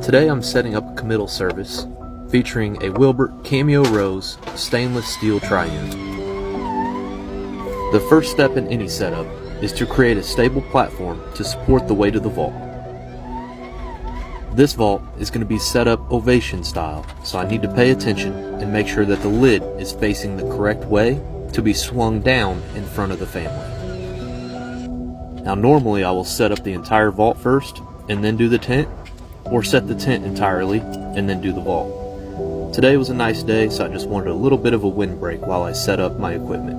Today I'm setting up a committal service featuring a Wilbert Cameo Rose Stainless Steel Triune. The first step in any setup is to create a stable platform to support the weight of the vault. This vault is going to be set up ovation style, so I need to pay attention and make sure that the lid is facing the correct way to be swung down in front of the family. Now normally I will set up the entire vault first and then do the tent, or set the tent entirely and then do the vault. Today was a nice day, so I just wanted a little bit of a windbreak while I set up my equipment.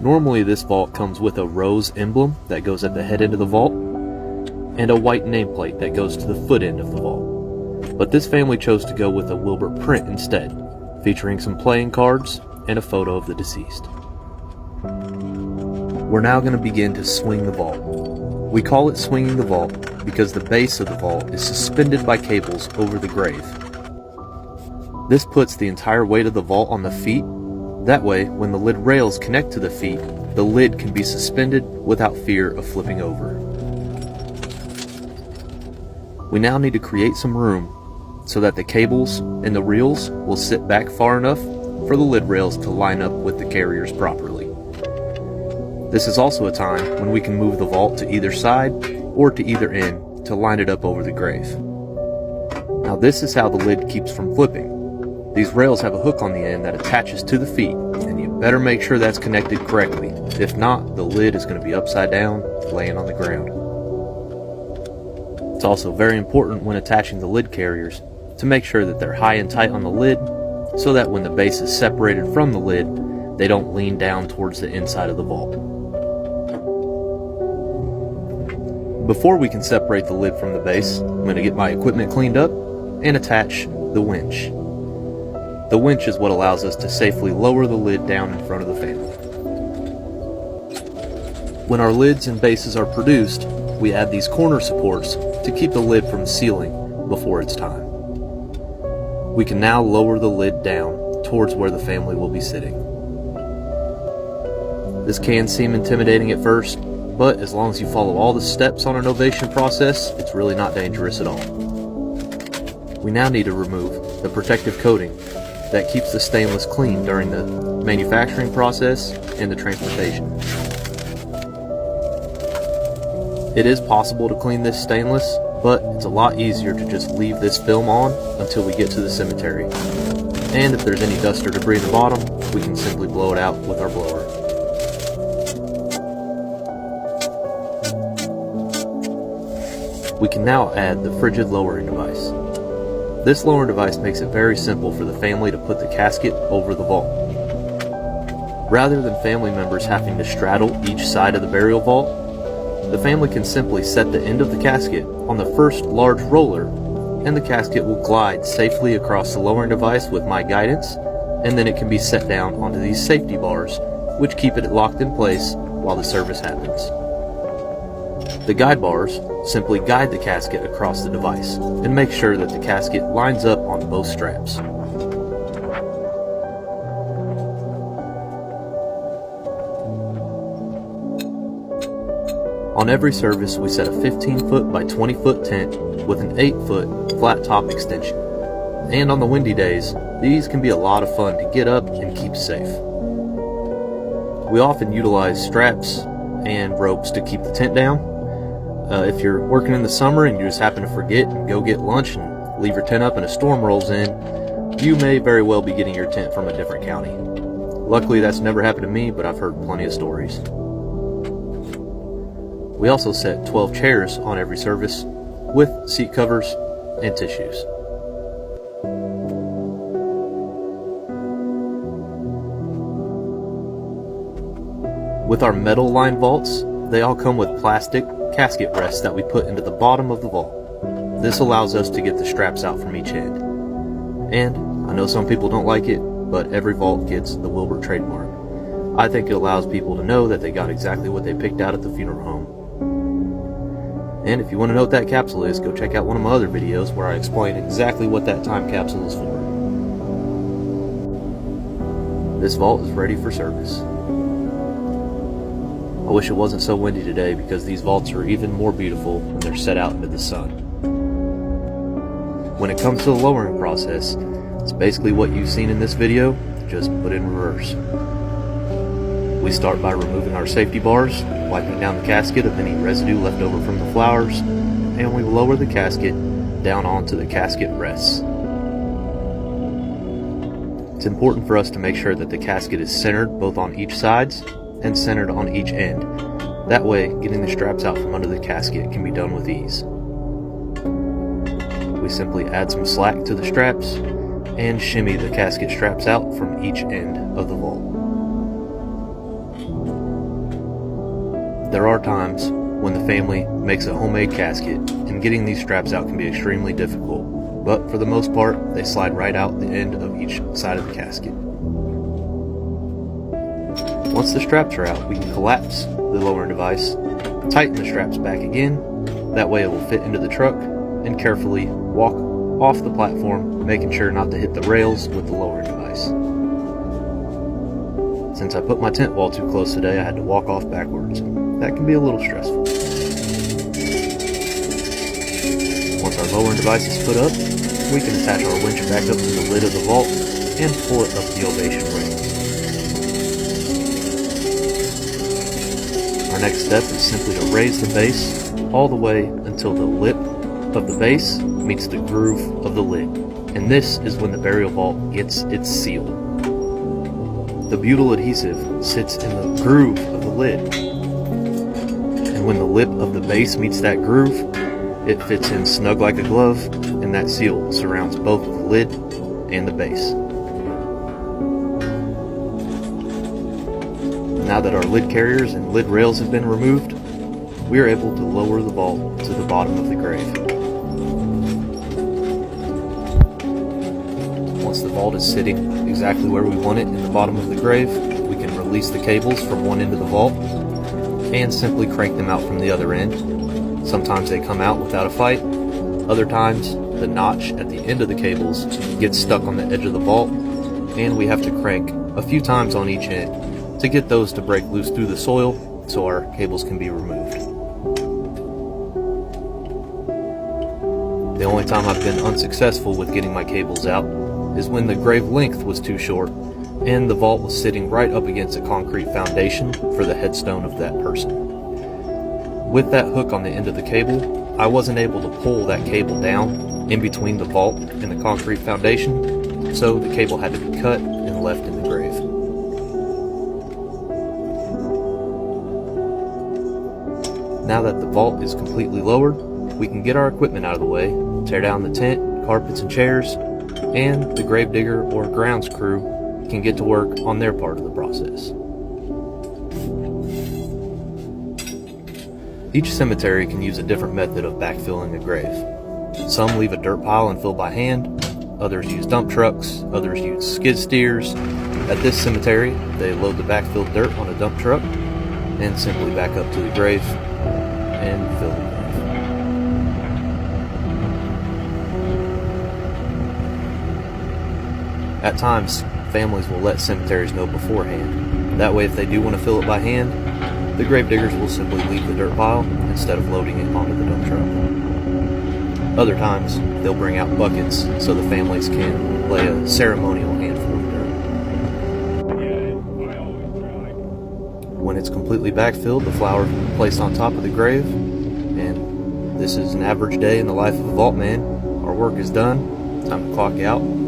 Normally this vault comes with a rose emblem that goes at the head end of the vault and a white nameplate that goes to the foot end of the vault. But this family chose to go with a Wilbert print instead, featuring some playing cards and a photo of the deceased. We're now going to begin to swing the vault. We call it swinging the vault because the base of the vault is suspended by cables over the grave. This puts the entire weight of the vault on the feet. That way, when the lid rails connect to the feet, the lid can be suspended without fear of flipping over. We now need to create some room so that the cables and the reels will sit back far enough for the lid rails to line up with the carriers properly. This is also a time when we can move the vault to either side or to either end to line it up over the grave. Now this is how the lid keeps from flipping. These rails have a hook on the end that attaches to the feet, and you better make sure that's connected correctly. If not, the lid is going to be upside down, laying on the ground. It's also very important when attaching the lid carriers to make sure that they're high and tight on the lid, so that when the base is separated from the lid, they don't lean down towards the inside of the vault. Before we can separate the lid from the base, I'm going to get my equipment cleaned up and attach the winch. The winch is what allows us to safely lower the lid down in front of the family. When our lids and bases are produced, we add these corner supports to keep the lid from sealing before it's time. We can now lower the lid down towards where the family will be sitting. This can seem intimidating at first, but as long as you follow all the steps on an ovation process, it's really not dangerous at all. We now need to remove the protective coating that keeps the stainless clean during the manufacturing process and the transportation. It is possible to clean this stainless, but it's a lot easier to just leave this film on until we get to the cemetery. And if there's any dust or debris in the bottom, we can simply blow it out with our blower. We can now add the frigid lowering device. This lowering device makes it very simple for the family to put the casket over the vault. Rather than family members having to straddle each side of the burial vault, the family can simply set the end of the casket on the first large roller, and the casket will glide safely across the lowering device with my guidance, and then it can be set down onto these safety bars, which keep it locked in place while the service happens. The guide bars simply guide the casket across the device and make sure that the casket lines up on both straps. On every service, we set a 15-foot by 20-foot tent with an 8-foot flat top extension. And on the windy days, these can be a lot of fun to get up and keep safe. We often utilize straps and ropes to keep the tent down. If you're working in the summer and you just happen to forget and go get lunch and leave your tent up and a storm rolls in, you may very well be getting your tent from a different county. Luckily that's never happened to me, but I've heard plenty of stories. We also set 12 chairs on every service with seat covers and tissues. With our metal lined vaults, they all come with plastic casket rests that we put into the bottom of the vault. This allows us to get the straps out from each end. And I know some people don't like it, but every vault gets the Wilbert trademark. I think it allows people to know that they got exactly what they picked out at the funeral home. And if you want to know what that capsule is, go check out one of my other videos where I explain exactly what that time capsule is for. This vault is ready for service. I wish it wasn't so windy today because these vaults are even more beautiful when they're set out into the sun. When it comes to the lowering process, it's basically what you've seen in this video, just put in reverse. We start by removing our safety bars, wiping down the casket of any residue left over from the flowers, and we lower the casket down onto the casket rests. It's important for us to make sure that the casket is centered both on each sides and centered on each end. That way, getting the straps out from under the casket can be done with ease. We simply add some slack to the straps and shimmy the casket straps out from each end of the vault. There are times when the family makes a homemade casket, and getting these straps out can be extremely difficult, but for the most part, they slide right out the end of each side of the casket. Once the straps are out, we can collapse the lowering device, tighten the straps back again, that way it will fit into the truck, and carefully walk off the platform, making sure not to hit the rails with the lowering device. Since I put my tent wall too close today, I had to walk off backwards. That can be a little stressful. Once our lowering device is put up, we can attach our winch back up to the lid of the vault and pull it up the elevation rails. Our next step is simply to raise the base all the way until the lip of the base meets the groove of the lid, and this is when the burial vault gets its seal. The butyl adhesive sits in the groove of the lid, and when the lip of the base meets that groove, it fits in snug like a glove, and that seal surrounds both the lid and the base. Now that our lid carriers and lid rails have been removed, we are able to lower the vault to the bottom of the grave. Once the vault is sitting exactly where we want it in the bottom of the grave, we can release the cables from one end of the vault and simply crank them out from the other end. Sometimes they come out without a fight. Other times, the notch at the end of the cables gets stuck on the edge of the vault, and we have to crank a few times on each end to get those to break loose through the soil so our cables can be removed. The only time I've been unsuccessful with getting my cables out is when the grave length was too short and the vault was sitting right up against a concrete foundation for the headstone of that person. With that hook on the end of the cable, I wasn't able to pull that cable down in between the vault and the concrete foundation, so the cable had to be cut and left in the grave. Now that the vault is completely lowered, we can get our equipment out of the way, tear down the tent, carpets and chairs, and the gravedigger or grounds crew can get to work on their part of the process. Each cemetery can use a different method of backfilling a grave. Some leave a dirt pile and fill by hand, others use dump trucks, others use skid steers. At this cemetery, they load the backfilled dirt on a dump truck and simply back up to the grave and fill the grave. At times, families will let cemeteries know beforehand. That way, if they do want to fill it by hand, the gravediggers will simply leave the dirt pile instead of loading it onto the dump truck. Other times, they'll bring out buckets so the families can lay a ceremonial handful of dirt. When it's completely backfilled, the flowers will be placed on top of the grave, and this is an average day in the life of a vault man. Our work is done, time to clock out.